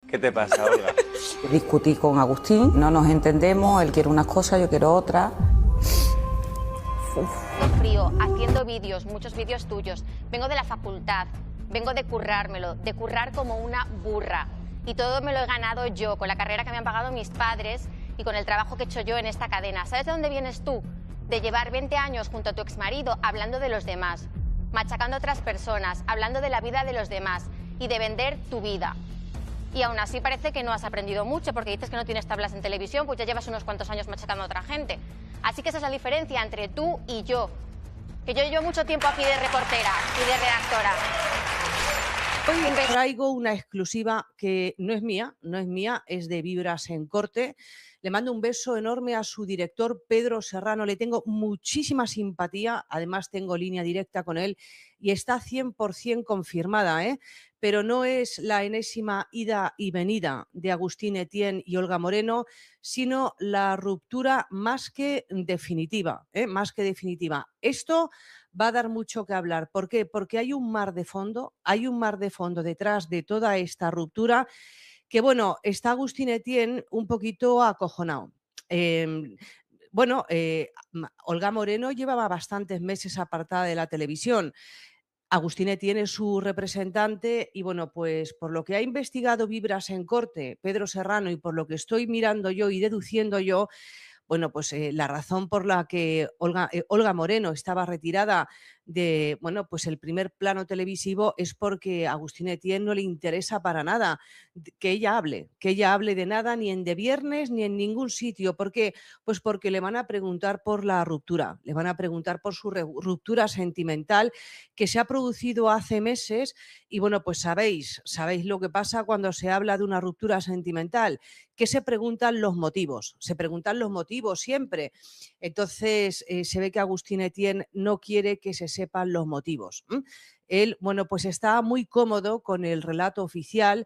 ¿Qué te pasa, Olga? Discutí con Agustín, no nos entendemos, él quiere unas cosas, yo quiero otras. Frío, haciendo vídeos, muchos vídeos tuyos. Vengo de la facultad, vengo de currármelo, de currar como una burra. Y todo me lo he ganado yo, con la carrera que me han pagado mis padres y con el trabajo que he hecho yo en esta cadena. ¿Sabes de dónde vienes tú? De llevar 20 años junto a tu exmarido hablando de los demás, machacando a otras personas, hablando de la vida de los demás y de vender tu vida. Y aún así parece que no has aprendido mucho porque dices que no tienes tablas en televisión, pues ya llevas unos cuantos años machacando a otra gente. Así que esa es la diferencia entre tú y yo. Que yo llevo mucho tiempo aquí de reportera y de redactora. Hoy traigo una exclusiva que no es mía, es de Vibras en Corte. Le mando un beso enorme a su director, Pedro Serrano. Le tengo muchísima simpatía, además tengo línea directa con él y está 100% confirmada, ¿eh? Pero no es la enésima ida y venida de Agustín Etienne y Olga Moreno, sino la ruptura más que definitiva, ¿eh? Más que definitiva. Esto va a dar mucho que hablar. ¿Por qué? Porque hay un mar de fondo detrás de toda esta ruptura que, bueno, está Agustín Etienne un poquito acojonado. Olga Moreno llevaba bastantes meses apartada de la televisión. Agustín Etienne es su representante y, bueno, pues por lo que ha investigado Vibras en Corte, Pedro Serrano, y por lo que estoy mirando yo y deduciendo yo, bueno, pues la razón por la que Olga Moreno estaba retirada de, bueno, pues el primer plano televisivo es porque a Agustín Etienne no le interesa para nada que ella hable de nada, ni en De Viernes ni en ningún sitio. ¿Por qué? Pues porque le van a preguntar por la ruptura, le van a preguntar por su ruptura sentimental que se ha producido hace meses y, bueno, pues sabéis lo que pasa cuando se habla de una ruptura sentimental, que se preguntan los motivos siempre. Entonces, se ve que Agustín Etienne no quiere que se sepan los motivos. Él, bueno, pues está muy cómodo con el relato oficial,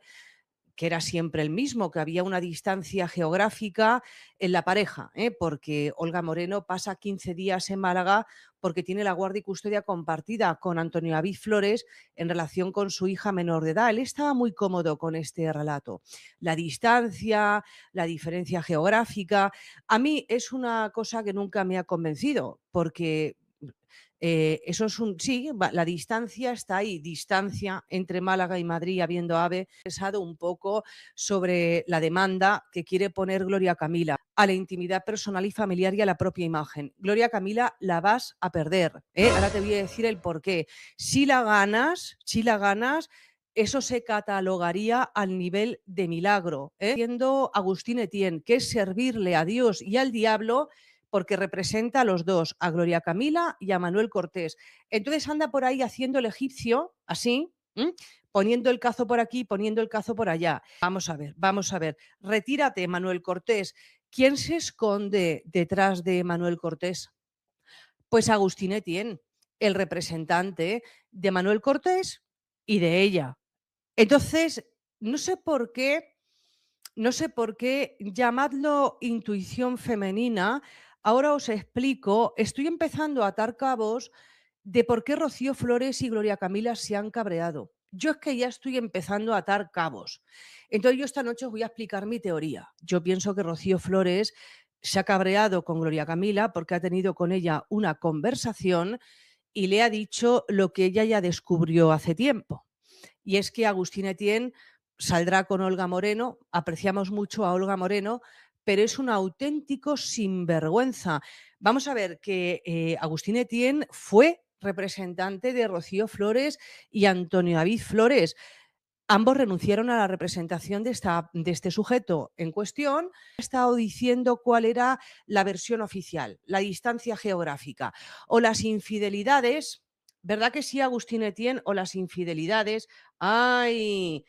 que era siempre el mismo, que había una distancia geográfica en la pareja, porque Olga Moreno pasa 15 días en Málaga porque tiene la guardia y custodia compartida con Antonio David Flores en relación con su hija menor de edad. Él estaba muy cómodo con este relato. La distancia, la diferencia geográfica, a mí es una cosa que nunca me ha convencido, porque eso es sí, la distancia está ahí, distancia entre Málaga y Madrid habiendo AVE. He pensado un poco sobre la demanda que quiere poner Gloria Camila a la intimidad personal y familiar y a la propia imagen. Gloria Camila, la vas a perder, ¿eh? Ahora te voy a decir el porqué. Si la ganas, eso se catalogaría al nivel de milagro, siendo Agustín Etienne, que es servirle a Dios y al diablo, porque representa a los dos, a Gloria Camila y a Manuel Cortés. Entonces anda por ahí haciendo el egipcio, así, poniendo el cazo por aquí, poniendo el cazo por allá. Vamos a ver. Retírate, Manuel Cortés. ¿Quién se esconde detrás de Manuel Cortés? Pues Agustín Etienne, el representante de Manuel Cortés y de ella. Entonces, no sé por qué, llamadlo intuición femenina. Ahora os explico, estoy empezando a atar cabos de por qué Rocío Flores y Gloria Camila se han cabreado. Yo es que ya estoy empezando a atar cabos. Entonces yo esta noche os voy a explicar mi teoría. Yo pienso que Rocío Flores se ha cabreado con Gloria Camila porque ha tenido con ella una conversación y le ha dicho lo que ella ya descubrió hace tiempo. Y es que Agustín Etienne saldrá con Olga Moreno, apreciamos mucho a Olga Moreno, pero es un auténtico sinvergüenza. Vamos a ver que Agustín Etienne fue representante de Rocío Flores y Antonio David Flores. Ambos renunciaron a la representación de este sujeto en cuestión. He estado diciendo cuál era la versión oficial, la distancia geográfica o las infidelidades. ¿Verdad que sí, Agustín Etienne? O las infidelidades. ¡Ay!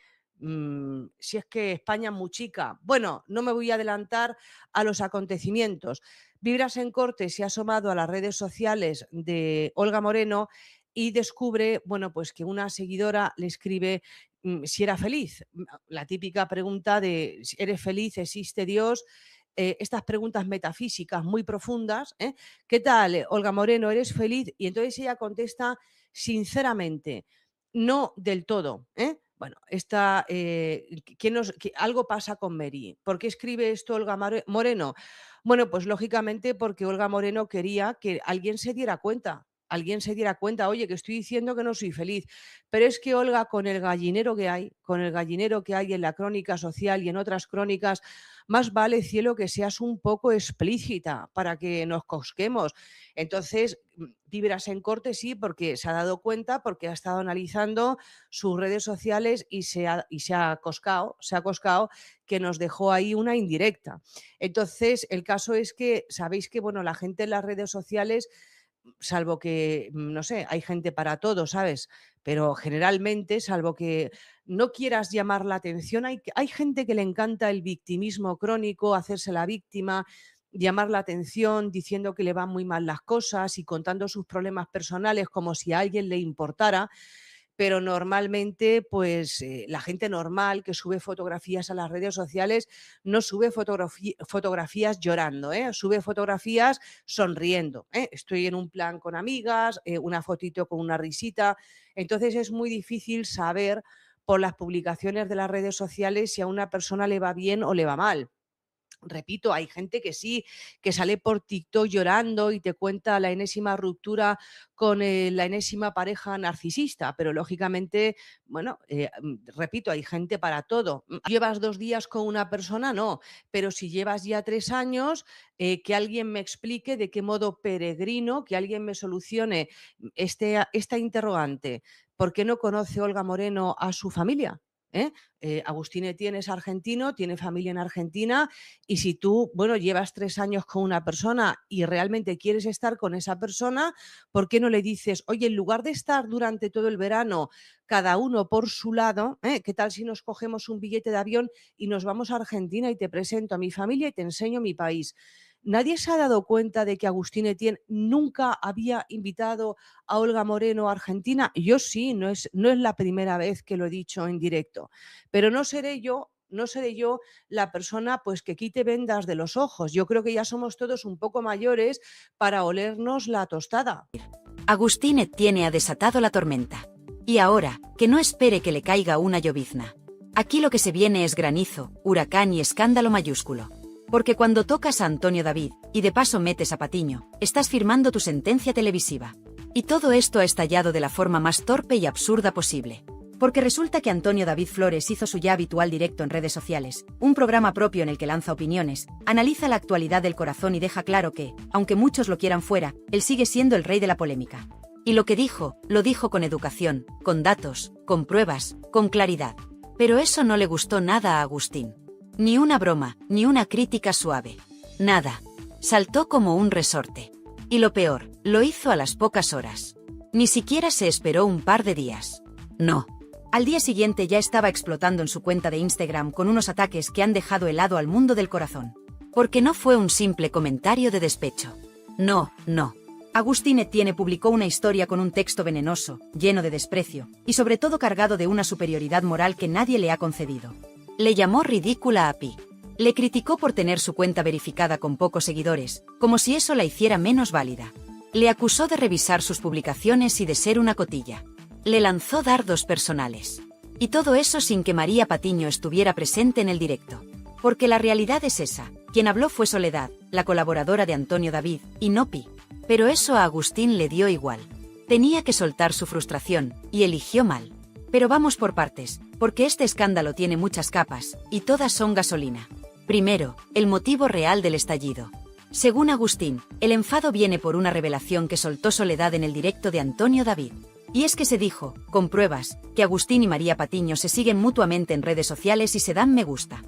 Si es que España es muy chica. Bueno, no me voy a adelantar a los acontecimientos. Vibras en Corte se ha asomado a las redes sociales de Olga Moreno y descubre, bueno, pues que una seguidora le escribe si era feliz. La típica pregunta de ¿eres feliz? ¿Existe Dios? Estas preguntas metafísicas muy profundas. ¿Qué tal, Olga Moreno? ¿Eres feliz? Y entonces ella contesta sinceramente, no del todo, Bueno, algo pasa con Mary. ¿Por qué escribe esto Olga Moreno? Bueno, pues lógicamente porque Olga Moreno quería que alguien se diera cuenta. Alguien se diera cuenta, oye, que estoy diciendo que no soy feliz. Pero es que Olga, con el gallinero que hay, con el gallinero que hay en la crónica social y en otras crónicas, más vale, cielo, que seas un poco explícita para que nos cosquemos. Entonces, Vibras en corte sí, porque se ha dado cuenta, porque ha estado analizando sus redes sociales y se ha coscado que nos dejó ahí una indirecta. Entonces, el caso es que sabéis que, bueno, la gente en las redes sociales, salvo que, no sé, hay gente para todo, ¿sabes? Pero generalmente, salvo que no quieras llamar la atención, hay gente que le encanta el victimismo crónico, hacerse la víctima, llamar la atención diciendo que le van muy mal las cosas y contando sus problemas personales como si a alguien le importara. Pero normalmente, pues la gente normal que sube fotografías a las redes sociales no sube fotografías llorando, sube fotografías sonriendo. Estoy en un plan con amigas, una fotito con una risita. Entonces es muy difícil saber por las publicaciones de las redes sociales si a una persona le va bien o le va mal. Repito, hay gente que sí, que sale por TikTok llorando y te cuenta la enésima ruptura con la enésima pareja narcisista, pero lógicamente, bueno, repito, hay gente para todo. ¿Llevas 2 días con una persona? No, pero si llevas ya 3 años, que alguien me explique de qué modo peregrino, que alguien me solucione esta interrogante. ¿Por qué no conoce Olga Moreno a su familia? Agustín Etienne es argentino, tiene familia en Argentina, y si tú, bueno, llevas 3 años con una persona y realmente quieres estar con esa persona, ¿por qué no le dices, oye, en lugar de estar durante todo el verano cada uno por su lado, qué tal si nos cogemos un billete de avión y nos vamos a Argentina y te presento a mi familia y te enseño mi país? Nadie se ha dado cuenta de que Agustín Etienne nunca había invitado a Olga Moreno a Argentina. Yo sí, no es la primera vez que lo he dicho en directo, pero no seré yo la persona pues que quite vendas de los ojos. Yo creo que ya somos todos un poco mayores para olernos la tostada. Agustín Etienne ha desatado la tormenta. Y ahora, que no espere que le caiga una llovizna. Aquí lo que se viene es granizo, huracán y escándalo mayúsculo. Porque cuando tocas a Antonio David, y de paso metes a Patiño, estás firmando tu sentencia televisiva. Y todo esto ha estallado de la forma más torpe y absurda posible. Porque resulta que Antonio David Flores hizo su ya habitual directo en redes sociales, un programa propio en el que lanza opiniones, analiza la actualidad del corazón y deja claro que, aunque muchos lo quieran fuera, él sigue siendo el rey de la polémica. Y lo que dijo, lo dijo con educación, con datos, con pruebas, con claridad. Pero eso no le gustó nada a Agustín. Ni una broma, ni una crítica suave. Nada. Saltó como un resorte. Y lo peor, lo hizo a las pocas horas. Ni siquiera se esperó un par de días. No. Al día siguiente ya estaba explotando en su cuenta de Instagram con unos ataques que han dejado helado al mundo del corazón. Porque no fue un simple comentario de despecho. No. Agustín Etienne publicó una historia con un texto venenoso, lleno de desprecio, y sobre todo cargado de una superioridad moral que nadie le ha concedido. Le llamó ridícula a Pi. Le criticó por tener su cuenta verificada con pocos seguidores, como si eso la hiciera menos válida. Le acusó de revisar sus publicaciones y de ser una cotilla. Le lanzó dardos personales. Y todo eso sin que María Patiño estuviera presente en el directo. Porque la realidad es esa, quien habló fue Soledad, la colaboradora de Antonio David, y no Pi. Pero eso a Agustín le dio igual. Tenía que soltar su frustración, y eligió mal. Pero vamos por partes, porque este escándalo tiene muchas capas, y todas son gasolina. Primero, el motivo real del estallido. Según Agustín, el enfado viene por una revelación que soltó Soledad en el directo de Antonio David. Y es que se dijo, con pruebas, que Agustín y María Patiño se siguen mutuamente en redes sociales y se dan me gusta.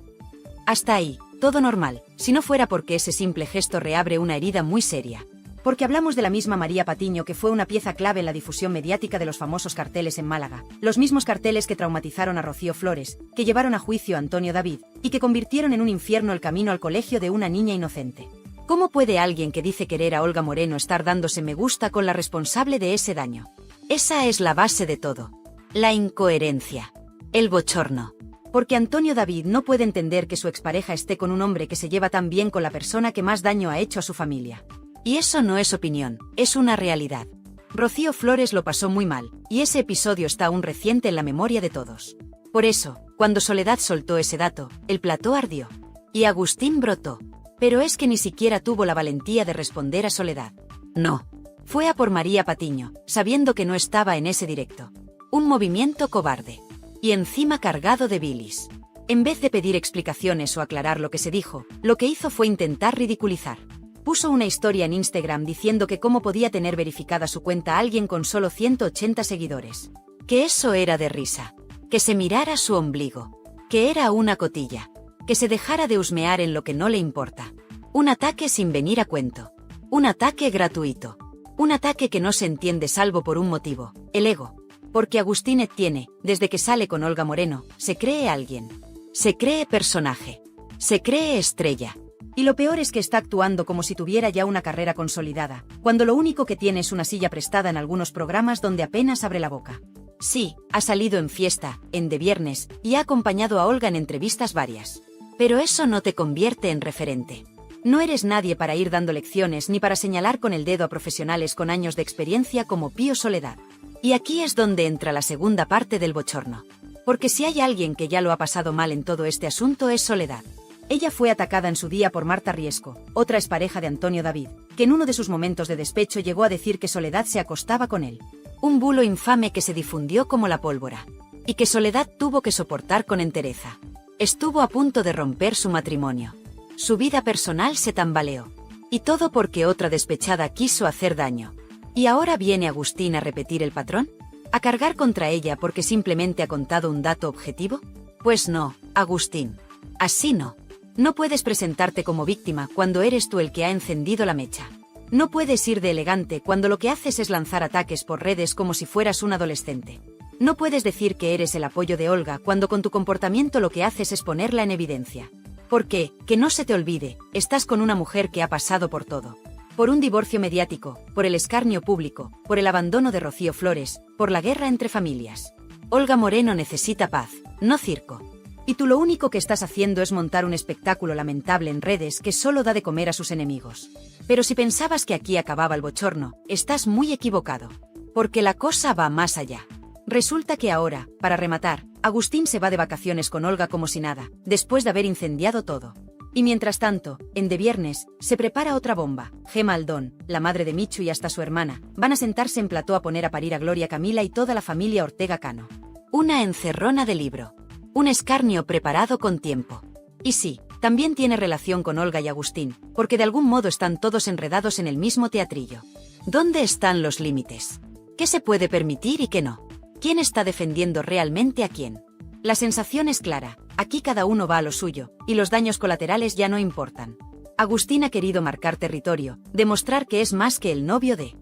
Hasta ahí, todo normal, si no fuera porque ese simple gesto reabre una herida muy seria. Porque hablamos de la misma María Patiño que fue una pieza clave en la difusión mediática de los famosos carteles en Málaga, los mismos carteles que traumatizaron a Rocío Flores, que llevaron a juicio a Antonio David, y que convirtieron en un infierno el camino al colegio de una niña inocente. ¿Cómo puede alguien que dice querer a Olga Moreno estar dándose me gusta con la responsable de ese daño? Esa es la base de todo. La incoherencia. El bochorno. Porque Antonio David no puede entender que su expareja esté con un hombre que se lleva tan bien con la persona que más daño ha hecho a su familia. Y eso no es opinión, es una realidad. Rocío Flores lo pasó muy mal, y ese episodio está aún reciente en la memoria de todos. Por eso, cuando Soledad soltó ese dato, el plató ardió. Y Agustín brotó. Pero es que ni siquiera tuvo la valentía de responder a Soledad. No. Fue a por María Patiño, sabiendo que no estaba en ese directo. Un movimiento cobarde. Y encima cargado de bilis. En vez de pedir explicaciones o aclarar lo que se dijo, lo que hizo fue intentar ridiculizar. Puso una historia en Instagram diciendo que cómo podía tener verificada su cuenta alguien con solo 180 seguidores. Que eso era de risa. Que se mirara su ombligo. Que era una cotilla. Que se dejara de husmear en lo que no le importa. Un ataque sin venir a cuento. Un ataque gratuito. Un ataque que no se entiende salvo por un motivo, el ego. Porque Agustín Etienne, desde que sale con Olga Moreno, se cree alguien. Se cree personaje. Se cree estrella. Y lo peor es que está actuando como si tuviera ya una carrera consolidada, cuando lo único que tiene es una silla prestada en algunos programas donde apenas abre la boca. Sí, ha salido en Fiesta, en De Viernes, y ha acompañado a Olga en entrevistas varias. Pero eso no te convierte en referente. No eres nadie para ir dando lecciones ni para señalar con el dedo a profesionales con años de experiencia como Pío Soledad. Y aquí es donde entra la segunda parte del bochorno. Porque si hay alguien que ya lo ha pasado mal en todo este asunto es Soledad. Ella fue atacada en su día por Marta Riesco, otra expareja de Antonio David, que en uno de sus momentos de despecho llegó a decir que Soledad se acostaba con él. Un bulo infame que se difundió como la pólvora. Y que Soledad tuvo que soportar con entereza. Estuvo a punto de romper su matrimonio. Su vida personal se tambaleó. Y todo porque otra despechada quiso hacer daño. ¿Y ahora viene Agustín a repetir el patrón? ¿A cargar contra ella porque simplemente ha contado un dato objetivo? Pues no, Agustín. Así no. No puedes presentarte como víctima cuando eres tú el que ha encendido la mecha. No puedes ir de elegante cuando lo que haces es lanzar ataques por redes como si fueras un adolescente. No puedes decir que eres el apoyo de Olga cuando con tu comportamiento lo que haces es ponerla en evidencia. Porque, que no se te olvide, estás con una mujer que ha pasado por todo. Por un divorcio mediático, por el escarnio público, por el abandono de Rocío Flores, por la guerra entre familias. Olga Moreno necesita paz, no circo. Y tú lo único que estás haciendo es montar un espectáculo lamentable en redes que solo da de comer a sus enemigos. Pero si pensabas que aquí acababa el bochorno, estás muy equivocado. Porque la cosa va más allá. Resulta que ahora, para rematar, Agustín se va de vacaciones con Olga como si nada, después de haber incendiado todo. Y mientras tanto, en De Viernes, se prepara otra bomba. Gemma Aldón, la madre de Michu y hasta su hermana, van a sentarse en plató a poner a parir a Gloria Camila y toda la familia Ortega Cano. Una encerrona de libro. Un escarnio preparado con tiempo. Y sí, también tiene relación con Olga y Agustín, porque de algún modo están todos enredados en el mismo teatrillo. ¿Dónde están los límites? ¿Qué se puede permitir y qué no? ¿Quién está defendiendo realmente a quién? La sensación es clara, aquí cada uno va a lo suyo, y los daños colaterales ya no importan. Agustín ha querido marcar territorio, demostrar que es más que el novio de...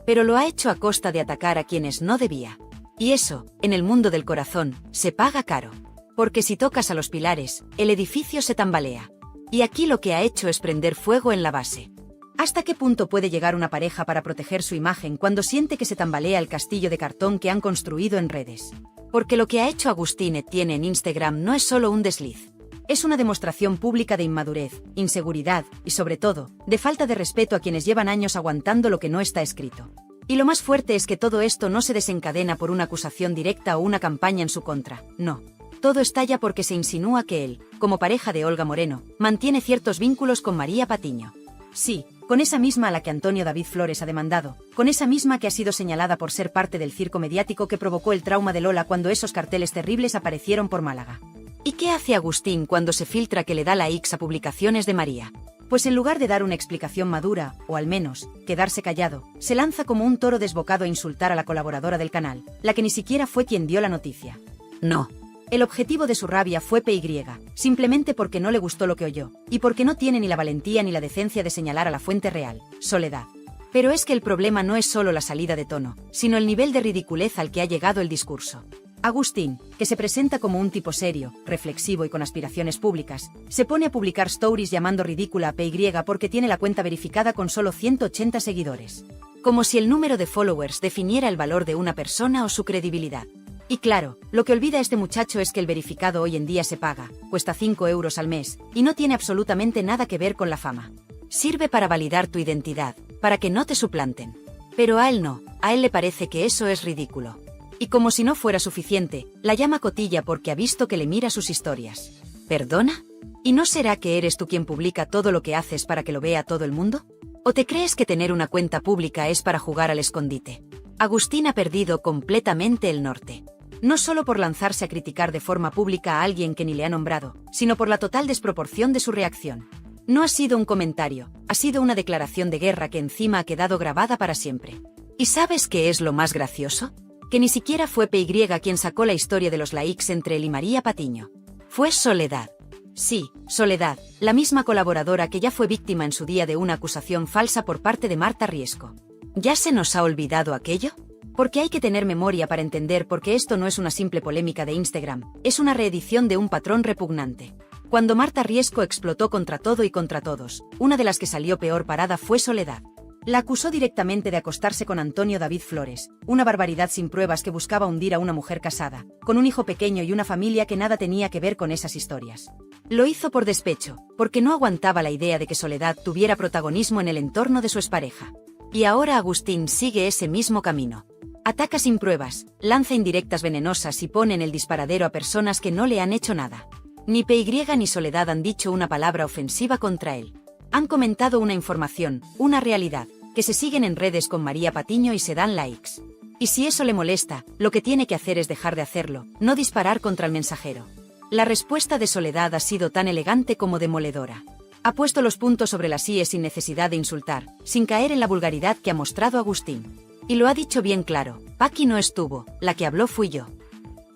Pero lo ha hecho a costa de atacar a quienes no debía. Y eso, en el mundo del corazón, se paga caro. Porque si tocas a los pilares, el edificio se tambalea. Y aquí lo que ha hecho es prender fuego en la base. ¿Hasta qué punto puede llegar una pareja para proteger su imagen cuando siente que se tambalea el castillo de cartón que han construido en redes? Porque lo que ha hecho Agustín Etienne en Instagram no es solo un desliz. Es una demostración pública de inmadurez, inseguridad y, sobre todo, de falta de respeto a quienes llevan años aguantando lo que no está escrito. Y lo más fuerte es que todo esto no se desencadena por una acusación directa o una campaña en su contra, no. Todo estalla porque se insinúa que él, como pareja de Olga Moreno, mantiene ciertos vínculos con María Patiño. Sí, con esa misma a la que Antonio David Flores ha demandado, con esa misma que ha sido señalada por ser parte del circo mediático que provocó el trauma de Lola cuando esos carteles terribles aparecieron por Málaga. ¿Y qué hace Agustín cuando se filtra que le da la X a publicaciones de María? Pues en lugar de dar una explicación madura, o al menos, quedarse callado, se lanza como un toro desbocado a insultar a la colaboradora del canal, la que ni siquiera fue quien dio la noticia. No. El objetivo de su rabia fue PY, simplemente porque no le gustó lo que oyó, y porque no tiene ni la valentía ni la decencia de señalar a la fuente real, Soledad. Pero es que el problema no es solo la salida de tono, sino el nivel de ridiculez al que ha llegado el discurso. Agustín, que se presenta como un tipo serio, reflexivo y con aspiraciones públicas, se pone a publicar stories llamando ridícula a PY porque tiene la cuenta verificada con solo 180 seguidores. Como si el número de followers definiera el valor de una persona o su credibilidad. Y claro, lo que olvida este muchacho es que el verificado hoy en día se paga, cuesta 5 euros al mes, y no tiene absolutamente nada que ver con la fama. Sirve para validar tu identidad, para que no te suplanten. Pero a él no, a él le parece que eso es ridículo. Y como si no fuera suficiente, la llama cotilla porque ha visto que le mira sus historias. ¿Perdona? ¿Y no será que eres tú quien publica todo lo que haces para que lo vea todo el mundo? ¿O te crees que tener una cuenta pública es para jugar al escondite? Agustín ha perdido completamente el norte. No solo por lanzarse a criticar de forma pública a alguien que ni le ha nombrado, sino por la total desproporción de su reacción. No ha sido un comentario, ha sido una declaración de guerra que encima ha quedado grabada para siempre. ¿Y sabes qué es lo más gracioso? Que ni siquiera fue PY quien sacó la historia de los likes entre él y María Patiño. Fue Soledad. Sí, Soledad, la misma colaboradora que ya fue víctima en su día de una acusación falsa por parte de Marta Riesco. ¿Ya se nos ha olvidado aquello? Porque hay que tener memoria para entender por qué esto no es una simple polémica de Instagram, es una reedición de un patrón repugnante. Cuando Marta Riesco explotó contra todo y contra todos, una de las que salió peor parada fue Soledad. La acusó directamente de acostarse con Antonio David Flores, una barbaridad sin pruebas que buscaba hundir a una mujer casada, con un hijo pequeño y una familia que nada tenía que ver con esas historias. Lo hizo por despecho, porque no aguantaba la idea de que Soledad tuviera protagonismo en el entorno de su expareja. Y ahora Agustín sigue ese mismo camino. Ataca sin pruebas, lanza indirectas venenosas y pone en el disparadero a personas que no le han hecho nada. Ni PY ni Soledad han dicho una palabra ofensiva contra él. Han comentado una información, una realidad, que se siguen en redes con María Patiño y se dan likes. Y si eso le molesta, lo que tiene que hacer es dejar de hacerlo, no disparar contra el mensajero. La respuesta de Soledad ha sido tan elegante como demoledora. Ha puesto los puntos sobre las íes sin necesidad de insultar, sin caer en la vulgaridad que ha mostrado Agustín. Y lo ha dicho bien claro, Paqui no estuvo, la que habló fui yo.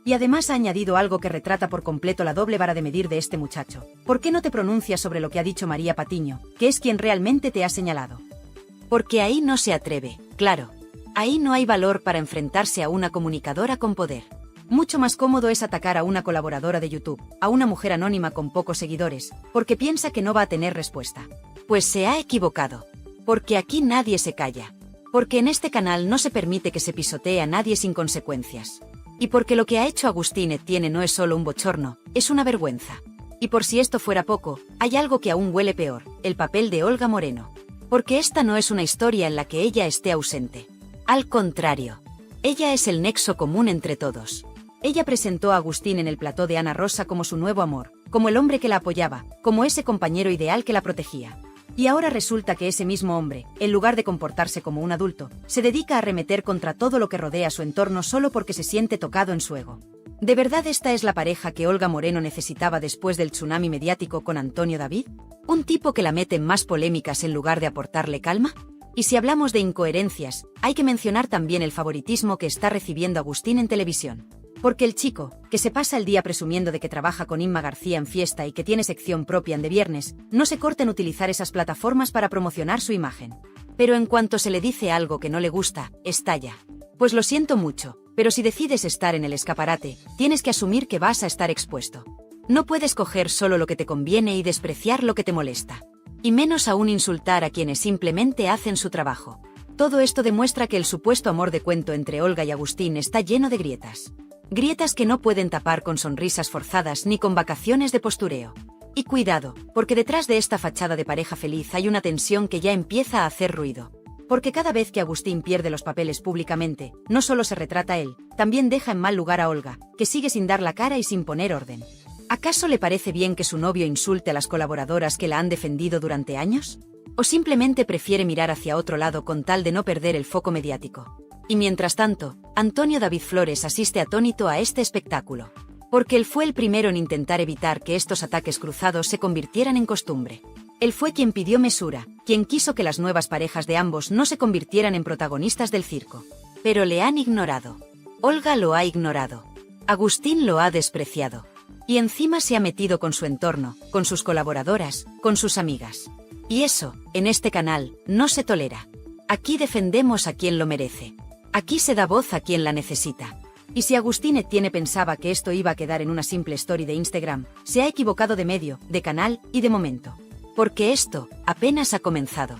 Y además ha añadido algo que retrata por completo la doble vara de medir de este muchacho. ¿Por qué no te pronuncias sobre lo que ha dicho María Patiño, que es quien realmente te ha señalado? Porque ahí no se atreve, claro. Ahí no hay valor para enfrentarse a una comunicadora con poder. Mucho más cómodo es atacar a una colaboradora de YouTube, a una mujer anónima con pocos seguidores, porque piensa que no va a tener respuesta. Pues se ha equivocado. Porque aquí nadie se calla. Porque en este canal no se permite que se pisotee a nadie sin consecuencias. Y porque lo que ha hecho Agustín Etienne no es solo un bochorno, es una vergüenza. Y por si esto fuera poco, hay algo que aún huele peor, el papel de Olga Moreno. Porque esta no es una historia en la que ella esté ausente. Al contrario. Ella es el nexo común entre todos. Ella presentó a Agustín en el plató de Ana Rosa como su nuevo amor, como el hombre que la apoyaba, como ese compañero ideal que la protegía. Y ahora resulta que ese mismo hombre, en lugar de comportarse como un adulto, se dedica a arremeter contra todo lo que rodea su entorno solo porque se siente tocado en su ego. ¿De verdad esta es la pareja que Olga Moreno necesitaba después del tsunami mediático con Antonio David? ¿Un tipo que la mete en más polémicas en lugar de aportarle calma? Y si hablamos de incoherencias, hay que mencionar también el favoritismo que está recibiendo Agustín en televisión. Porque el chico, que se pasa el día presumiendo de que trabaja con Inma García en Fiesta y que tiene sección propia en De Viernes, no se corta en utilizar esas plataformas para promocionar su imagen. Pero en cuanto se le dice algo que no le gusta, estalla. Pues lo siento mucho, pero si decides estar en el escaparate, tienes que asumir que vas a estar expuesto. No puedes coger solo lo que te conviene y despreciar lo que te molesta. Y menos aún insultar a quienes simplemente hacen su trabajo. Todo esto demuestra que el supuesto amor de cuento entre Olga y Agustín está lleno de grietas. Grietas que no pueden tapar con sonrisas forzadas ni con vacaciones de postureo. Y cuidado, porque detrás de esta fachada de pareja feliz hay una tensión que ya empieza a hacer ruido. Porque cada vez que Agustín pierde los papeles públicamente, no solo se retrata él, también deja en mal lugar a Olga, que sigue sin dar la cara y sin poner orden. ¿Acaso le parece bien que su novio insulte a las colaboradoras que la han defendido durante años? ¿O simplemente prefiere mirar hacia otro lado con tal de no perder el foco mediático? Y mientras tanto, Antonio David Flores asiste atónito a este espectáculo. Porque él fue el primero en intentar evitar que estos ataques cruzados se convirtieran en costumbre. Él fue quien pidió mesura, quien quiso que las nuevas parejas de ambos no se convirtieran en protagonistas del circo. Pero le han ignorado. Olga lo ha ignorado. Agustín lo ha despreciado. Y encima se ha metido con su entorno, con sus colaboradoras, con sus amigas. Y eso, en este canal, no se tolera. Aquí defendemos a quien lo merece. Aquí se da voz a quien la necesita. Y si Agustín Etienne pensaba que esto iba a quedar en una simple story de Instagram, se ha equivocado de medio, de canal y de momento. Porque esto apenas ha comenzado.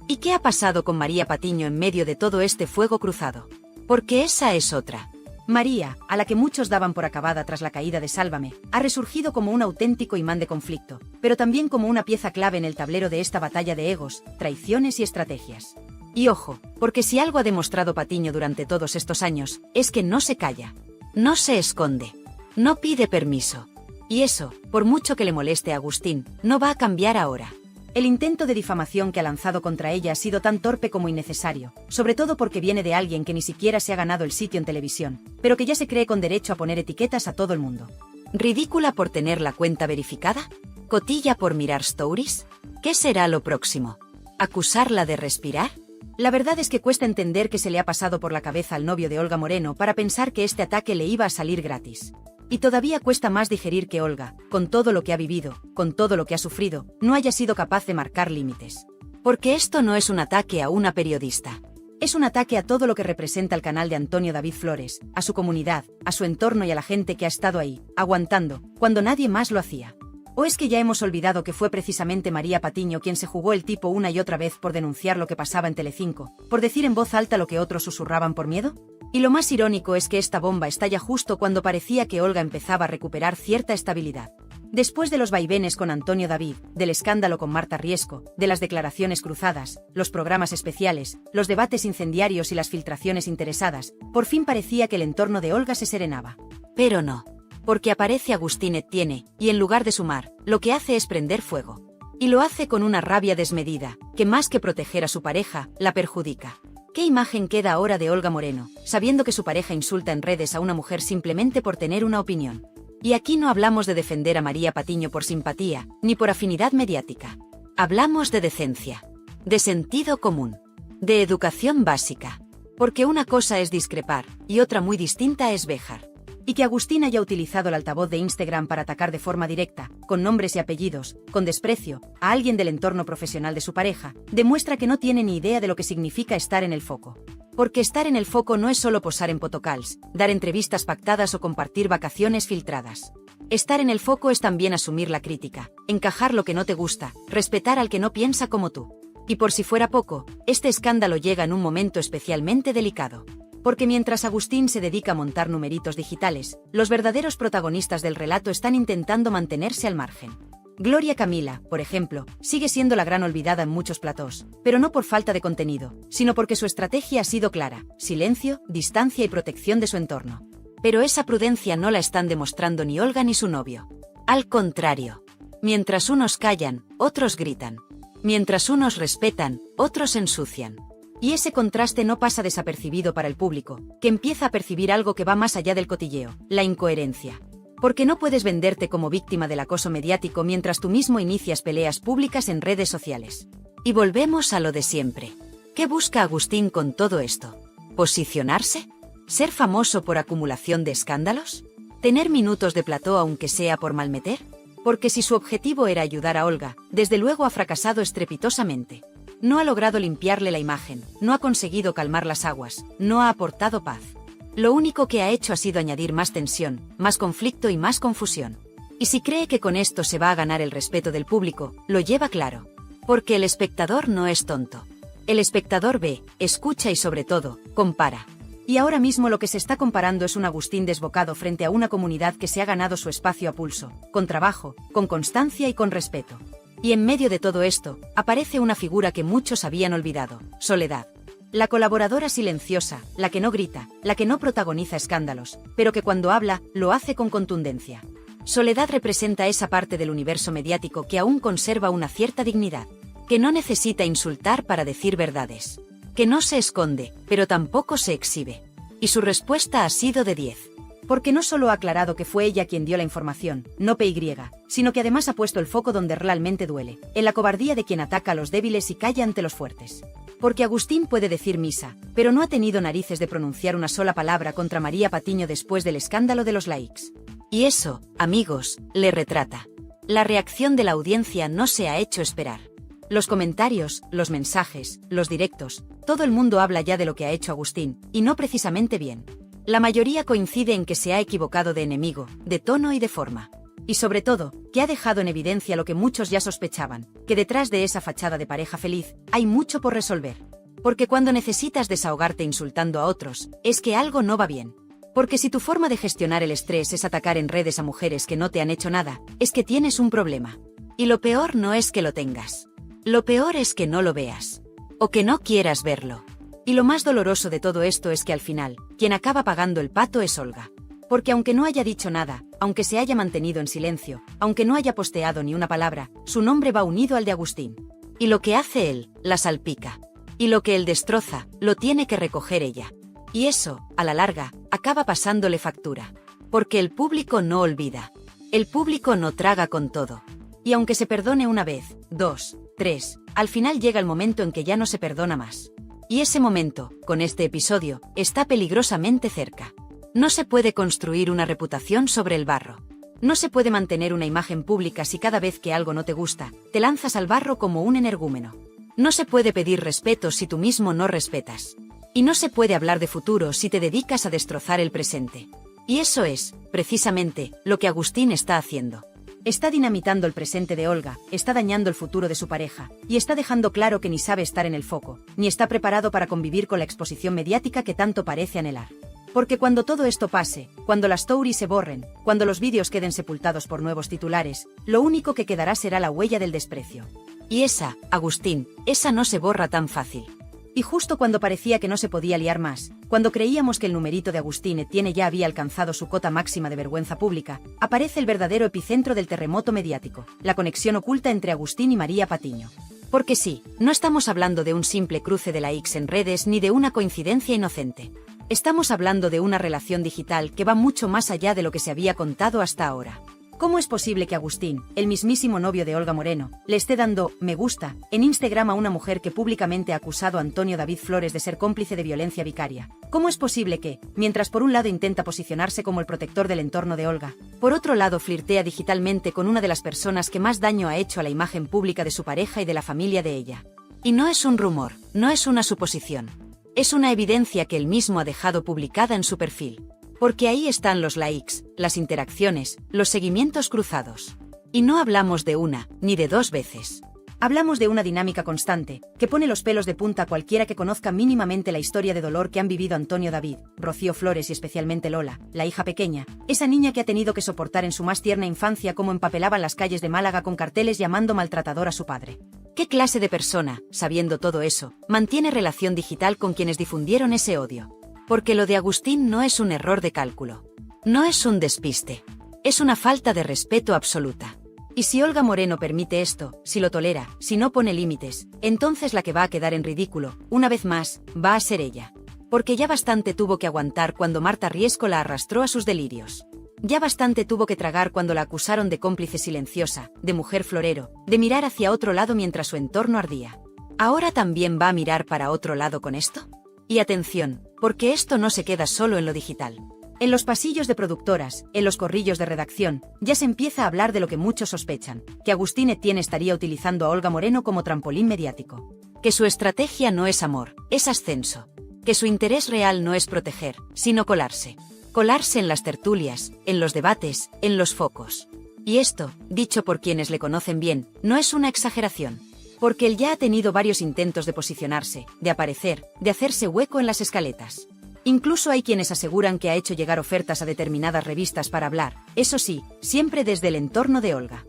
¿Y qué ha pasado con María Patiño en medio de todo este fuego cruzado? Porque esa es otra. María, a la que muchos daban por acabada tras la caída de Sálvame, ha resurgido como un auténtico imán de conflicto, pero también como una pieza clave en el tablero de esta batalla de egos, traiciones y estrategias. Y ojo, porque si algo ha demostrado Patiño durante todos estos años, es que no se calla, no se esconde, no pide permiso. Y eso, por mucho que le moleste a Agustín, no va a cambiar ahora. El intento de difamación que ha lanzado contra ella ha sido tan torpe como innecesario, sobre todo porque viene de alguien que ni siquiera se ha ganado el sitio en televisión, pero que ya se cree con derecho a poner etiquetas a todo el mundo. ¿Ridícula por tener la cuenta verificada? ¿Cotilla por mirar stories? ¿Qué será lo próximo? ¿Acusarla de respirar? La verdad es que cuesta entender que se le ha pasado por la cabeza al novio de Olga Moreno para pensar que este ataque le iba a salir gratis. Y todavía cuesta más digerir que Olga, con todo lo que ha vivido, con todo lo que ha sufrido, no haya sido capaz de marcar límites. Porque esto no es un ataque a una periodista. Es un ataque a todo lo que representa el canal de Antonio David Flores, a su comunidad, a su entorno y a la gente que ha estado ahí, aguantando, cuando nadie más lo hacía. ¿O es que ya hemos olvidado que fue precisamente María Patiño quien se jugó el tipo una y otra vez por denunciar lo que pasaba en Telecinco, por decir en voz alta lo que otros susurraban por miedo? Y lo más irónico es que esta bomba estalla justo cuando parecía que Olga empezaba a recuperar cierta estabilidad. Después de los vaivenes con Antonio David, del escándalo con Marta Riesco, de las declaraciones cruzadas, los programas especiales, los debates incendiarios y las filtraciones interesadas, por fin parecía que el entorno de Olga se serenaba. Pero no. Porque aparece Agustín Etienne, y en lugar de sumar, lo que hace es prender fuego. Y lo hace con una rabia desmedida, que más que proteger a su pareja, la perjudica. ¿Qué imagen queda ahora de Olga Moreno, sabiendo que su pareja insulta en redes a una mujer simplemente por tener una opinión? Y aquí no hablamos de defender a María Patiño por simpatía, ni por afinidad mediática. Hablamos de decencia, de sentido común, de educación básica. Porque una cosa es discrepar, y otra muy distinta es vejar. Y que Agustín haya utilizado el altavoz de Instagram para atacar de forma directa, con nombres y apellidos, con desprecio, a alguien del entorno profesional de su pareja, demuestra que no tiene ni idea de lo que significa estar en el foco. Porque estar en el foco no es solo posar en photocalls, dar entrevistas pactadas o compartir vacaciones filtradas. Estar en el foco es también asumir la crítica, encajar lo que no te gusta, respetar al que no piensa como tú. Y por si fuera poco, este escándalo llega en un momento especialmente delicado. Porque mientras Agustín se dedica a montar numeritos digitales, los verdaderos protagonistas del relato están intentando mantenerse al margen. Gloria Camila, por ejemplo, sigue siendo la gran olvidada en muchos platós, pero no por falta de contenido, sino porque su estrategia ha sido clara: silencio, distancia y protección de su entorno. Pero esa prudencia no la están demostrando ni Olga ni su novio. Al contrario. Mientras unos callan, otros gritan. Mientras unos respetan, otros ensucian. Y ese contraste no pasa desapercibido para el público, que empieza a percibir algo que va más allá del cotilleo: la incoherencia. Porque no puedes venderte como víctima del acoso mediático mientras tú mismo inicias peleas públicas en redes sociales. Y volvemos a lo de siempre. ¿Qué busca Agustín con todo esto? ¿Posicionarse? ¿Ser famoso por acumulación de escándalos? ¿Tener minutos de plató aunque sea por malmeter? Porque si su objetivo era ayudar a Olga, desde luego ha fracasado estrepitosamente. No ha logrado limpiarle la imagen, no ha conseguido calmar las aguas, no ha aportado paz. Lo único que ha hecho ha sido añadir más tensión, más conflicto y más confusión. Y si cree que con esto se va a ganar el respeto del público, lo lleva claro. Porque el espectador no es tonto. El espectador ve, escucha y sobre todo, compara. Y ahora mismo lo que se está comparando es un Agustín desbocado frente a una comunidad que se ha ganado su espacio a pulso, con trabajo, con constancia y con respeto. Y en medio de todo esto, aparece una figura que muchos habían olvidado: Soledad. La colaboradora silenciosa, la que no grita, la que no protagoniza escándalos, pero que cuando habla, lo hace con contundencia. Soledad representa esa parte del universo mediático que aún conserva una cierta dignidad, que no necesita insultar para decir verdades, que no se esconde, pero tampoco se exhibe. Y su respuesta ha sido de 10. Porque no solo ha aclarado que fue ella quien dio la información, no PY, sino que además ha puesto el foco donde realmente duele, en la cobardía de quien ataca a los débiles y calla ante los fuertes. Porque Agustín puede decir misa, pero no ha tenido narices de pronunciar una sola palabra contra María Patiño después del escándalo de los likes. Y eso, amigos, le retrata. La reacción de la audiencia no se ha hecho esperar. Los comentarios, los mensajes, los directos, todo el mundo habla ya de lo que ha hecho Agustín, y no precisamente bien. La mayoría coincide en que se ha equivocado de enemigo, de tono y de forma. Y sobre todo, que ha dejado en evidencia lo que muchos ya sospechaban, que detrás de esa fachada de pareja feliz, hay mucho por resolver. Porque cuando necesitas desahogarte insultando a otros, es que algo no va bien. Porque si tu forma de gestionar el estrés es atacar en redes a mujeres que no te han hecho nada, es que tienes un problema. Y lo peor no es que lo tengas. Lo peor es que no lo veas. O que no quieras verlo. Y lo más doloroso de todo esto es que al final, quien acaba pagando el pato es Olga. Porque aunque no haya dicho nada, aunque se haya mantenido en silencio, aunque no haya posteado ni una palabra, su nombre va unido al de Agustín. Y lo que hace él, la salpica. Y lo que él destroza, lo tiene que recoger ella. Y eso, a la larga, acaba pasándole factura. Porque el público no olvida. El público no traga con todo. Y aunque se perdone una vez, 2, 3, al final llega el momento en que ya no se perdona más. Y ese momento, con este episodio, está peligrosamente cerca. No se puede construir una reputación sobre el barro. No se puede mantener una imagen pública si cada vez que algo no te gusta, te lanzas al barro como un energúmeno. No se puede pedir respeto si tú mismo no respetas. Y no se puede hablar de futuro si te dedicas a destrozar el presente. Y eso es, precisamente, lo que Agustín está haciendo. Está dinamitando el presente de Olga, está dañando el futuro de su pareja, y está dejando claro que ni sabe estar en el foco, ni está preparado para convivir con la exposición mediática que tanto parece anhelar. Porque cuando todo esto pase, cuando las stories se borren, cuando los vídeos queden sepultados por nuevos titulares, lo único que quedará será la huella del desprecio. Y esa, Agustín, esa no se borra tan fácil. Y justo cuando parecía que no se podía liar más, cuando creíamos que el numerito de Agustín Etienne ya había alcanzado su cota máxima de vergüenza pública, aparece el verdadero epicentro del terremoto mediático, la conexión oculta entre Agustín y María Patiño. Porque sí, no estamos hablando de un simple cruce de likes en redes ni de una coincidencia inocente. Estamos hablando de una relación digital que va mucho más allá de lo que se había contado hasta ahora. ¿Cómo es posible que Agustín, el mismísimo novio de Olga Moreno, le esté dando me gusta en Instagram a una mujer que públicamente ha acusado a Antonio David Flores de ser cómplice de violencia vicaria? ¿Cómo es posible que, mientras por un lado intenta posicionarse como el protector del entorno de Olga, por otro lado flirtea digitalmente con una de las personas que más daño ha hecho a la imagen pública de su pareja y de la familia de ella? Y no es un rumor, no es una suposición. Es una evidencia que él mismo ha dejado publicada en su perfil. Porque ahí están los likes, las interacciones, los seguimientos cruzados. Y no hablamos de una, ni de dos veces. Hablamos de una dinámica constante, que pone los pelos de punta a cualquiera que conozca mínimamente la historia de dolor que han vivido Antonio David, Rocío Flores y especialmente Lola, la hija pequeña, esa niña que ha tenido que soportar en su más tierna infancia cómo empapelaban las calles de Málaga con carteles llamando maltratador a su padre. ¿Qué clase de persona, sabiendo todo eso, mantiene relación digital con quienes difundieron ese odio? Porque lo de Agustín no es un error de cálculo. No es un despiste. Es una falta de respeto absoluta. Y si Olga Moreno permite esto, si lo tolera, si no pone límites, entonces la que va a quedar en ridículo, una vez más, va a ser ella. Porque ya bastante tuvo que aguantar cuando Marta Riesco la arrastró a sus delirios. Ya bastante tuvo que tragar cuando la acusaron de cómplice silenciosa, de mujer florero, de mirar hacia otro lado mientras su entorno ardía. ¿Ahora también va a mirar para otro lado con esto? Y atención, porque esto no se queda solo en lo digital. En los pasillos de productoras, en los corrillos de redacción, ya se empieza a hablar de lo que muchos sospechan, que Agustín Etienne estaría utilizando a Olga Moreno como trampolín mediático. Que su estrategia no es amor, es ascenso. Que su interés real no es proteger, sino colarse. Colarse en las tertulias, en los debates, en los focos. Y esto, dicho por quienes le conocen bien, no es una exageración. Porque él ya ha tenido varios intentos de posicionarse, de aparecer, de hacerse hueco en las escaletas. Incluso hay quienes aseguran que ha hecho llegar ofertas a determinadas revistas para hablar, eso sí, siempre desde el entorno de Olga.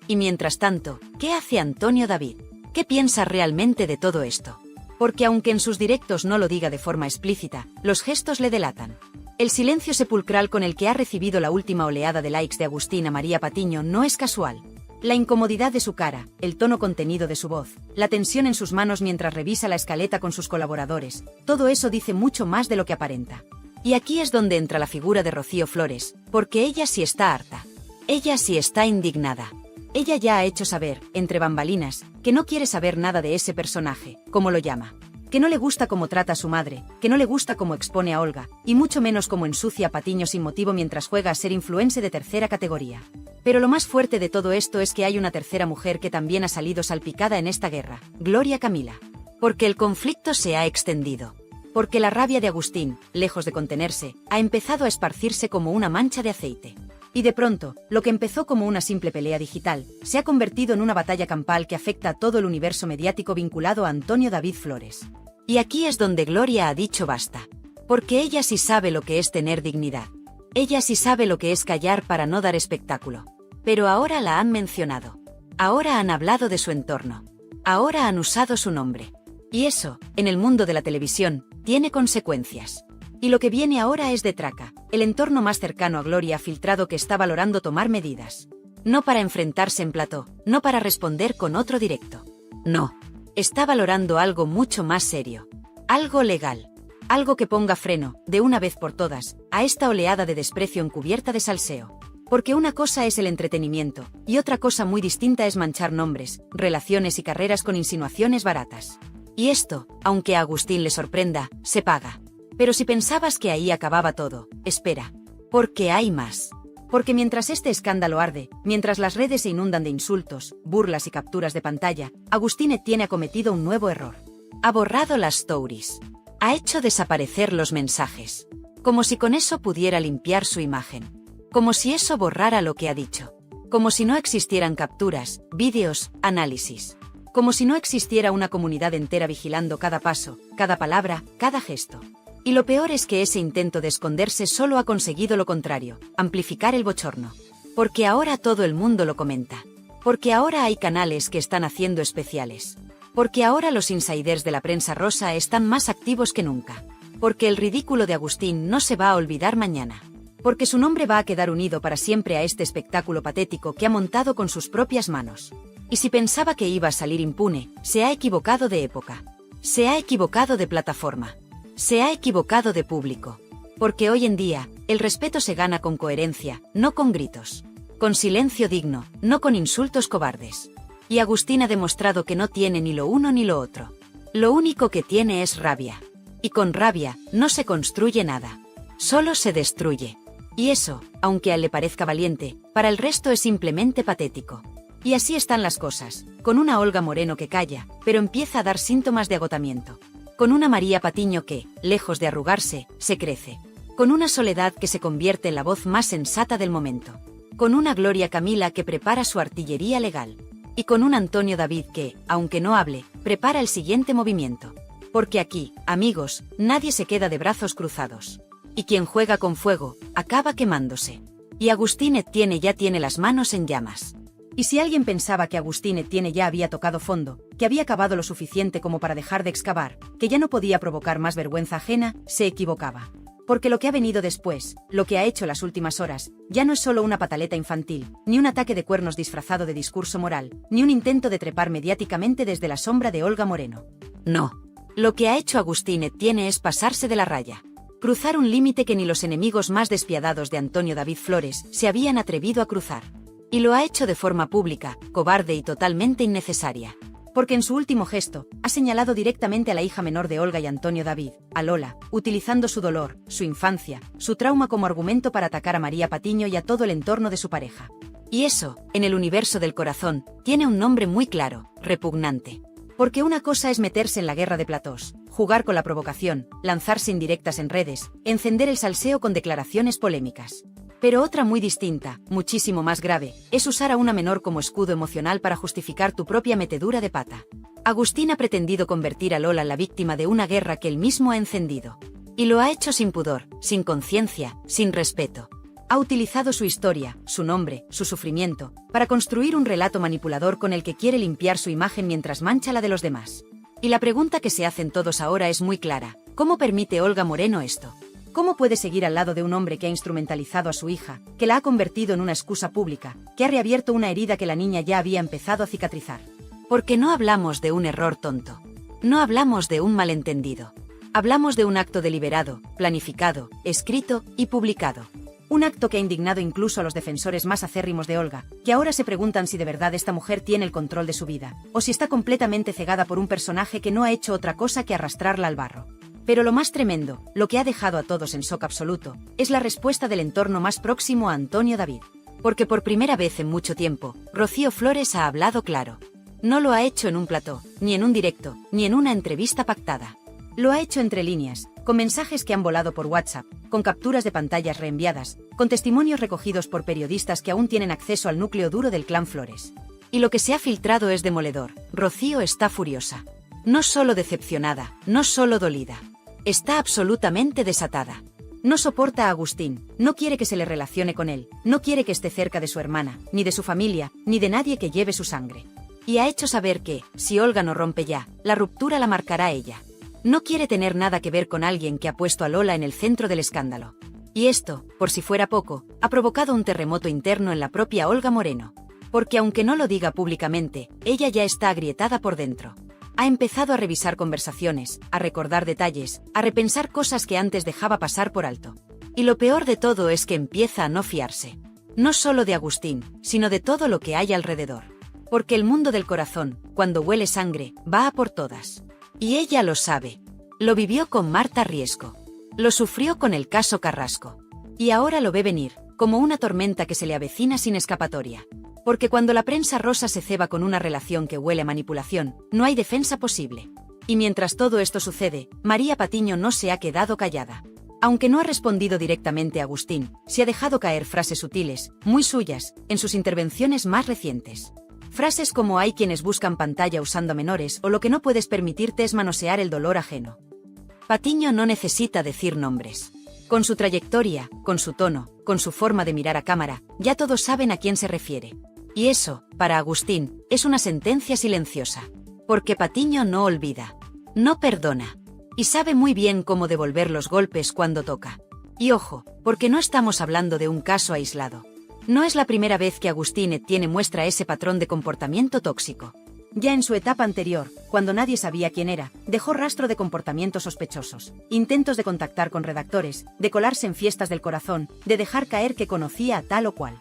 Y mientras tanto, ¿qué hace Antonio David? ¿Qué piensa realmente de todo esto? Porque aunque en sus directos no lo diga de forma explícita, los gestos le delatan. El silencio sepulcral con el que ha recibido la última oleada de likes de Agustín a María Patiño no es casual. La incomodidad de su cara, el tono contenido de su voz, la tensión en sus manos mientras revisa la escaleta con sus colaboradores, todo eso dice mucho más de lo que aparenta. Y aquí es donde entra la figura de Rocío Flores, porque ella sí está harta. Ella sí está indignada. Ella ya ha hecho saber, entre bambalinas, que no quiere saber nada de ese personaje, como lo llama. Que no le gusta cómo trata a su madre, que no le gusta cómo expone a Olga, y mucho menos cómo ensucia a Patiño sin motivo mientras juega a ser influencer de tercera categoría. Pero lo más fuerte de todo esto es que hay una tercera mujer que también ha salido salpicada en esta guerra, Gloria Camila. Porque el conflicto se ha extendido. Porque la rabia de Agustín, lejos de contenerse, ha empezado a esparcirse como una mancha de aceite. Y de pronto, lo que empezó como una simple pelea digital, se ha convertido en una batalla campal que afecta a todo el universo mediático vinculado a Antonio David Flores. Y aquí es donde Gloria ha dicho basta. Porque ella sí sabe lo que es tener dignidad. Ella sí sabe lo que es callar para no dar espectáculo. Pero ahora la han mencionado. Ahora han hablado de su entorno. Ahora han usado su nombre. Y eso, en el mundo de la televisión, tiene consecuencias. Y lo que viene ahora es de traca. El entorno más cercano a Gloria ha filtrado que está valorando tomar medidas. No para enfrentarse en plató, no para responder con otro directo. No. Está valorando algo mucho más serio. Algo legal. Algo que ponga freno, de una vez por todas, a esta oleada de desprecio encubierta de salseo. Porque una cosa es el entretenimiento, y otra cosa muy distinta es manchar nombres, relaciones y carreras con insinuaciones baratas. Y esto, aunque a Agustín le sorprenda, se paga. Pero si pensabas que ahí acababa todo, espera. Porque hay más. Porque mientras este escándalo arde, mientras las redes se inundan de insultos, burlas y capturas de pantalla, Agustín Etienne ha cometido un nuevo error. Ha borrado las stories. Ha hecho desaparecer los mensajes. Como si con eso pudiera limpiar su imagen. Como si eso borrara lo que ha dicho. Como si no existieran capturas, vídeos, análisis. Como si no existiera una comunidad entera vigilando cada paso, cada palabra, cada gesto. Y lo peor es que ese intento de esconderse solo ha conseguido lo contrario, amplificar el bochorno. Porque ahora todo el mundo lo comenta. Porque ahora hay canales que están haciendo especiales. Porque ahora los insiders de la prensa rosa están más activos que nunca. Porque el ridículo de Agustín no se va a olvidar mañana. Porque su nombre va a quedar unido para siempre a este espectáculo patético que ha montado con sus propias manos. Y si pensaba que iba a salir impune, se ha equivocado de época. Se ha equivocado de plataforma. Se ha equivocado de público. Porque hoy en día, el respeto se gana con coherencia, no con gritos. Con silencio digno, no con insultos cobardes. Y Agustín ha demostrado que no tiene ni lo uno ni lo otro. Lo único que tiene es rabia. Y con rabia, no se construye nada. Solo se destruye. Y eso, aunque a él le parezca valiente, para el resto es simplemente patético. Y así están las cosas, con una Olga Moreno que calla, pero empieza a dar síntomas de agotamiento. Con una María Patiño que, lejos de arrugarse, se crece. Con una Soledad que se convierte en la voz más sensata del momento. Con una Gloria Camila que prepara su artillería legal. Y con un Antonio David que, aunque no hable, prepara el siguiente movimiento. Porque aquí, amigos, nadie se queda de brazos cruzados. Y quien juega con fuego, acaba quemándose. Y Agustín Etienne ya tiene las manos en llamas. Y si alguien pensaba que Agustín Etienne ya había tocado fondo, que había cavado lo suficiente como para dejar de excavar, que ya no podía provocar más vergüenza ajena, se equivocaba. Porque lo que ha venido después, lo que ha hecho las últimas horas, ya no es solo una pataleta infantil, ni un ataque de cuernos disfrazado de discurso moral, ni un intento de trepar mediáticamente desde la sombra de Olga Moreno. No. Lo que ha hecho Agustín Etienne es pasarse de la raya. Cruzar un límite que ni los enemigos más despiadados de Antonio David Flores se habían atrevido a cruzar. Y lo ha hecho de forma pública, cobarde y totalmente innecesaria. Porque en su último gesto, ha señalado directamente a la hija menor de Olga y Antonio David, a Lola, utilizando su dolor, su infancia, su trauma como argumento para atacar a María Patiño y a todo el entorno de su pareja. Y eso, en el universo del corazón, tiene un nombre muy claro, repugnante. Porque una cosa es meterse en la guerra de platós, jugar con la provocación, lanzarse indirectas en redes, encender el salseo con declaraciones polémicas. Pero otra muy distinta, muchísimo más grave, es usar a una menor como escudo emocional para justificar tu propia metedura de pata. Agustín ha pretendido convertir a Lola en la víctima de una guerra que él mismo ha encendido. Y lo ha hecho sin pudor, sin conciencia, sin respeto. Ha utilizado su historia, su nombre, su sufrimiento, para construir un relato manipulador con el que quiere limpiar su imagen mientras mancha la de los demás. Y la pregunta que se hacen todos ahora es muy clara: ¿cómo permite Olga Moreno esto? ¿Cómo puede seguir al lado de un hombre que ha instrumentalizado a su hija, que la ha convertido en una excusa pública, que ha reabierto una herida que la niña ya había empezado a cicatrizar? Porque no hablamos de un error tonto. No hablamos de un malentendido. Hablamos de un acto deliberado, planificado, escrito y publicado. Un acto que ha indignado incluso a los defensores más acérrimos de Olga, que ahora se preguntan si de verdad esta mujer tiene el control de su vida, o si está completamente cegada por un personaje que no ha hecho otra cosa que arrastrarla al barro. Pero lo más tremendo, lo que ha dejado a todos en shock absoluto, es la respuesta del entorno más próximo a Antonio David. Porque por primera vez en mucho tiempo, Rocío Flores ha hablado claro. No lo ha hecho en un plató, ni en un directo, ni en una entrevista pactada. Lo ha hecho entre líneas, con mensajes que han volado por WhatsApp, con capturas de pantallas reenviadas, con testimonios recogidos por periodistas que aún tienen acceso al núcleo duro del clan Flores. Y lo que se ha filtrado es demoledor. Rocío está furiosa. No solo decepcionada, no solo dolida. Está absolutamente desatada. No soporta a Agustín, no quiere que se le relacione con él, no quiere que esté cerca de su hermana, ni de su familia, ni de nadie que lleve su sangre. Y ha hecho saber que, si Olga no rompe ya, la ruptura la marcará ella. No quiere tener nada que ver con alguien que ha puesto a Lola en el centro del escándalo. Y esto, por si fuera poco, ha provocado un terremoto interno en la propia Olga Moreno. Porque aunque no lo diga públicamente, ella ya está agrietada por dentro. Ha empezado a revisar conversaciones, a recordar detalles, a repensar cosas que antes dejaba pasar por alto. Y lo peor de todo es que empieza a no fiarse. No solo de Agustín, sino de todo lo que hay alrededor. Porque el mundo del corazón, cuando huele sangre, va a por todas. Y ella lo sabe. Lo vivió con Marta Riesco. Lo sufrió con el caso Carrasco. Y ahora lo ve venir, como una tormenta que se le avecina sin escapatoria. Porque cuando la prensa rosa se ceba con una relación que huele a manipulación, no hay defensa posible. Y mientras todo esto sucede, María Patiño no se ha quedado callada. Aunque no ha respondido directamente a Agustín, se ha dejado caer frases sutiles, muy suyas, en sus intervenciones más recientes. Frases como hay quienes buscan pantalla usando a menores o lo que no puedes permitirte es manosear el dolor ajeno. Patiño no necesita decir nombres. Con su trayectoria, con su tono, con su forma de mirar a cámara, ya todos saben a quién se refiere. Y eso, para Agustín, es una sentencia silenciosa. Porque Patiño no olvida. No perdona. Y sabe muy bien cómo devolver los golpes cuando toca. Y ojo, porque no estamos hablando de un caso aislado. No es la primera vez que Agustín Etienne muestra ese patrón de comportamiento tóxico. Ya en su etapa anterior, cuando nadie sabía quién era, dejó rastro de comportamientos sospechosos, intentos de contactar con redactores, de colarse en fiestas del corazón, de dejar caer que conocía a tal o cual.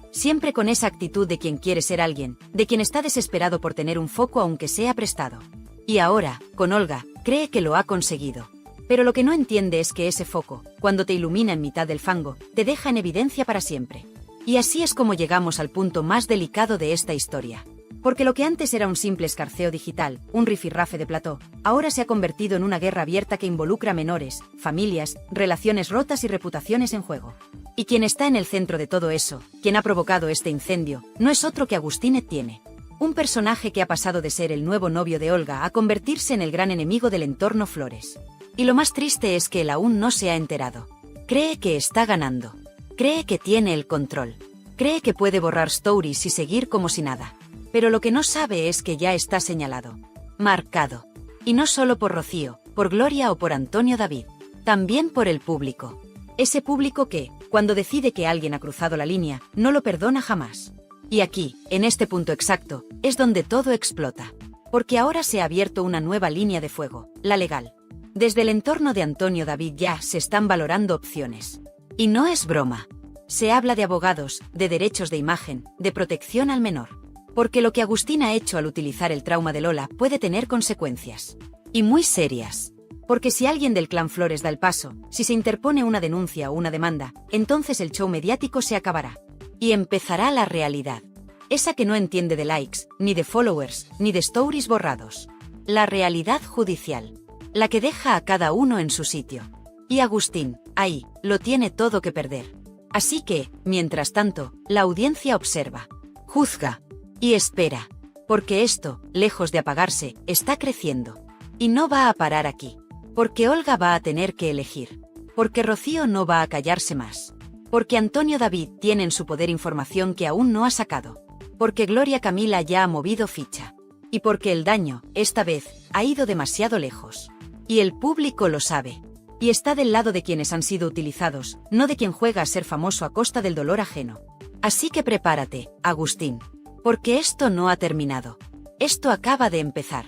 Siempre con esa actitud de quien quiere ser alguien, de quien está desesperado por tener un foco aunque sea prestado. Y ahora, con Olga, cree que lo ha conseguido. Pero lo que no entiende es que ese foco, cuando te ilumina en mitad del fango, te deja en evidencia para siempre. Y así es como llegamos al punto más delicado de esta historia. Porque lo que antes era un simple escarceo digital, un rifirrafe de plató, ahora se ha convertido en una guerra abierta que involucra menores, familias, relaciones rotas y reputaciones en juego. Y quien está en el centro de todo eso, quien ha provocado este incendio, no es otro que Agustín Etienne. Un personaje que ha pasado de ser el nuevo novio de Olga a convertirse en el gran enemigo del entorno Flores. Y lo más triste es que él aún no se ha enterado. Cree que está ganando. Cree que tiene el control. Cree que puede borrar stories y seguir como si nada. Pero lo que no sabe es que ya está señalado. Marcado. Y no solo por Rocío, por Gloria o por Antonio David. También por el público. Ese público que, cuando decide que alguien ha cruzado la línea, no lo perdona jamás. Y aquí, en este punto exacto, es donde todo explota. Porque ahora se ha abierto una nueva línea de fuego, la legal. Desde el entorno de Antonio David ya se están valorando opciones. Y no es broma. Se habla de abogados, de derechos de imagen, de protección al menor. Porque lo que Agustín ha hecho al utilizar el trauma de Lola puede tener consecuencias. Y muy serias. Porque si alguien del clan Flores da el paso, si se interpone una denuncia o una demanda, entonces el show mediático se acabará. Y empezará la realidad. Esa que no entiende de likes, ni de followers, ni de stories borrados. La realidad judicial. La que deja a cada uno en su sitio. Y Agustín, ahí, lo tiene todo que perder. Así que, mientras tanto, la audiencia observa. Juzga. Y espera. Porque esto, lejos de apagarse, está creciendo. Y no va a parar aquí. Porque Olga va a tener que elegir. Porque Rocío no va a callarse más. Porque Antonio David tiene en su poder información que aún no ha sacado. Porque Gloria Camila ya ha movido ficha. Y porque el daño, esta vez, ha ido demasiado lejos. Y el público lo sabe. Y está del lado de quienes han sido utilizados, no de quien juega a ser famoso a costa del dolor ajeno. Así que prepárate, Agustín. Porque esto no ha terminado. Esto acaba de empezar.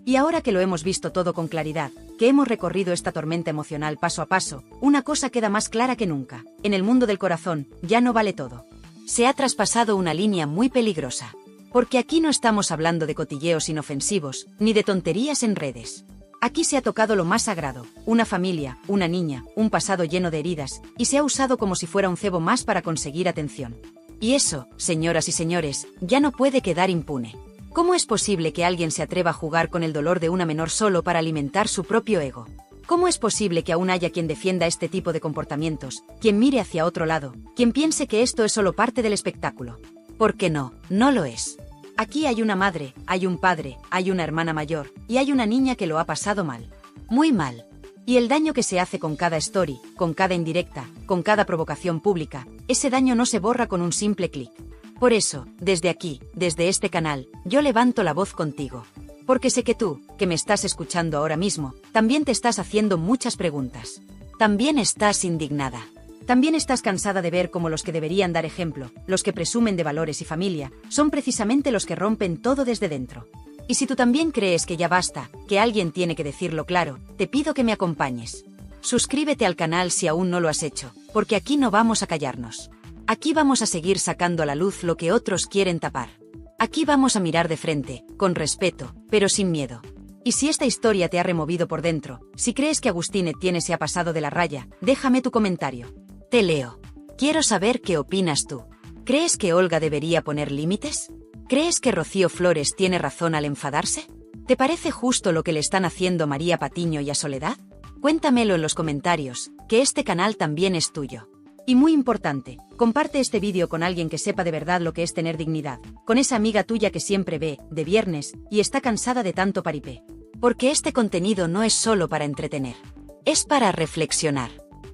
Y ahora que lo hemos visto todo con claridad, que hemos recorrido esta tormenta emocional paso a paso, una cosa queda más clara que nunca. En el mundo del corazón, ya no vale todo. Se ha traspasado una línea muy peligrosa. Porque aquí no estamos hablando de cotilleos inofensivos, ni de tonterías en redes. Aquí se ha tocado lo más sagrado, una familia, una niña, un pasado lleno de heridas, y se ha usado como si fuera un cebo más para conseguir atención. Y eso, señoras y señores, ya no puede quedar impune. ¿Cómo es posible que alguien se atreva a jugar con el dolor de una menor solo para alimentar su propio ego? ¿Cómo es posible que aún haya quien defienda este tipo de comportamientos, quien mire hacia otro lado, quien piense que esto es solo parte del espectáculo? Porque no, no lo es. Aquí hay una madre, hay un padre, hay una hermana mayor, y hay una niña que lo ha pasado mal. Muy mal. Y el daño que se hace con cada story, con cada indirecta, con cada provocación pública, ese daño no se borra con un simple clic. Por eso, desde aquí, desde este canal, yo levanto la voz contigo. Porque sé que tú, que me estás escuchando ahora mismo, también te estás haciendo muchas preguntas. También estás indignada. También estás cansada de ver cómo los que deberían dar ejemplo, los que presumen de valores y familia, son precisamente los que rompen todo desde dentro. Y si tú también crees que ya basta, que alguien tiene que decirlo claro, te pido que me acompañes. Suscríbete al canal si aún no lo has hecho, porque aquí no vamos a callarnos. Aquí vamos a seguir sacando a la luz lo que otros quieren tapar. Aquí vamos a mirar de frente, con respeto, pero sin miedo. Y si esta historia te ha removido por dentro, si crees que Agustín Etienne se ha pasado de la raya, déjame tu comentario. Te leo. Quiero saber qué opinas tú. ¿Crees que Olga debería poner límites? ¿Crees que Rocío Flores tiene razón al enfadarse? ¿Te parece justo lo que le están haciendo María Patiño y a Soledad? Cuéntamelo en los comentarios, que este canal también es tuyo. Y muy importante, comparte este vídeo con alguien que sepa de verdad lo que es tener dignidad, con esa amiga tuya que siempre ve, de viernes, y está cansada de tanto paripé. Porque este contenido no es solo para entretener. Es para reflexionar.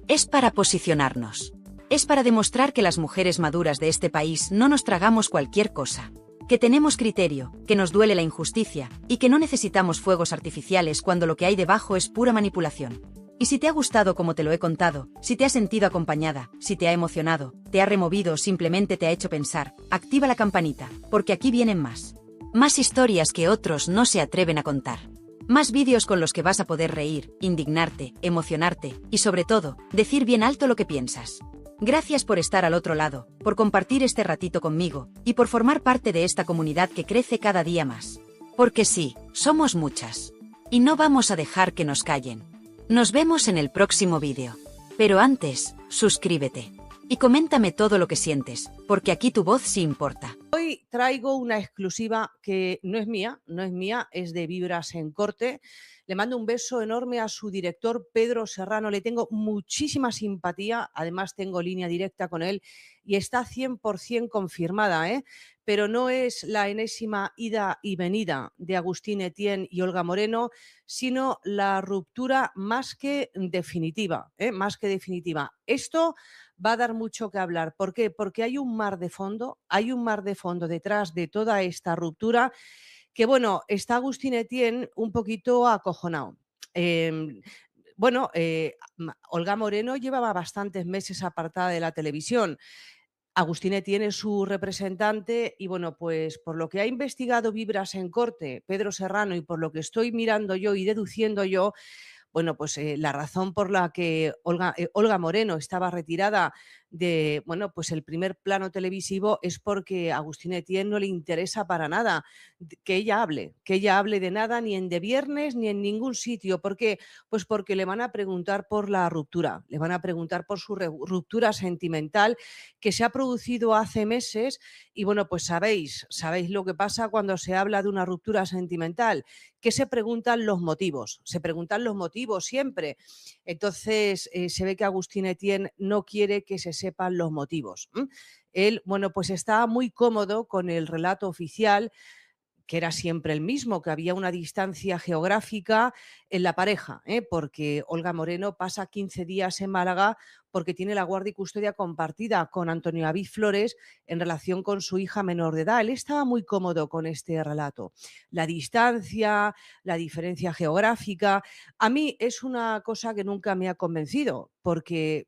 Es para posicionarnos. Es para demostrar que las mujeres maduras de este país no nos tragamos cualquier cosa. Que tenemos criterio, que nos duele la injusticia, y que no necesitamos fuegos artificiales cuando lo que hay debajo es pura manipulación. Y si te ha gustado como te lo he contado, si te has sentido acompañada, si te ha emocionado, te ha removido o simplemente te ha hecho pensar, activa la campanita, porque aquí vienen más. Más historias que otros no se atreven a contar. Más vídeos con los que vas a poder reír, indignarte, emocionarte, y sobre todo, decir bien alto lo que piensas. Gracias por estar al otro lado, por compartir este ratito conmigo, y por formar parte de esta comunidad que crece cada día más. Porque sí, somos muchas. Y no vamos a dejar que nos callen. Nos vemos en el próximo vídeo. Pero antes, suscríbete. Y coméntame todo lo que sientes, porque aquí tu voz sí importa. Hoy traigo una exclusiva que no es mía, es de Vibras en Corte. Le mando un beso enorme a su director, Pedro Serrano. Le tengo muchísima simpatía, además tengo línea directa con él y está 100% confirmada, ¿eh? Pero no es la enésima ida y venida de Agustín Etienne y Olga Moreno, sino la ruptura más que definitiva, más que definitiva. Esto va a dar mucho que hablar. ¿Por qué? Porque hay un mar de fondo detrás de toda esta ruptura que, bueno, está Agustín Etienne un poquito acojonado. Olga Moreno llevaba bastantes meses apartada de la televisión. Agustín Etienne es su representante y, bueno, pues por lo que ha investigado Vibras en Corte, Pedro Serrano, y por lo que estoy mirando yo y deduciendo yo, bueno, pues la razón por la que Olga Moreno estaba retirada de, bueno, pues el primer plano televisivo es porque a Agustín Etienne no le interesa para nada que ella hable de nada, ni en De Viernes ni en ningún sitio. ¿Por qué? Pues porque le van a preguntar por la ruptura, le van a preguntar por su ruptura sentimental que se ha producido hace meses y, bueno, pues sabéis lo que pasa cuando se habla de una ruptura sentimental, que se preguntan los motivos siempre. Entonces, se ve que Agustín Etienne no quiere que se sepan los motivos. Él, bueno, pues está muy cómodo con el relato oficial, que era siempre el mismo, que había una distancia geográfica en la pareja, porque Olga Moreno pasa 15 días en Málaga porque tiene la guardia y custodia compartida con Antonio David Flores en relación con su hija menor de edad. Él estaba muy cómodo con este relato. La distancia, la diferencia geográfica, a mí es una cosa que nunca me ha convencido, porque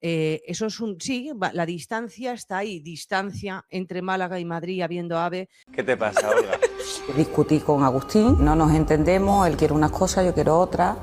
eso es la distancia está ahí, distancia entre Málaga y Madrid habiendo AVE. ¿Qué te pasa, Olga? Discutí con Agustín, no nos entendemos, él quiere unas cosas, yo quiero otras.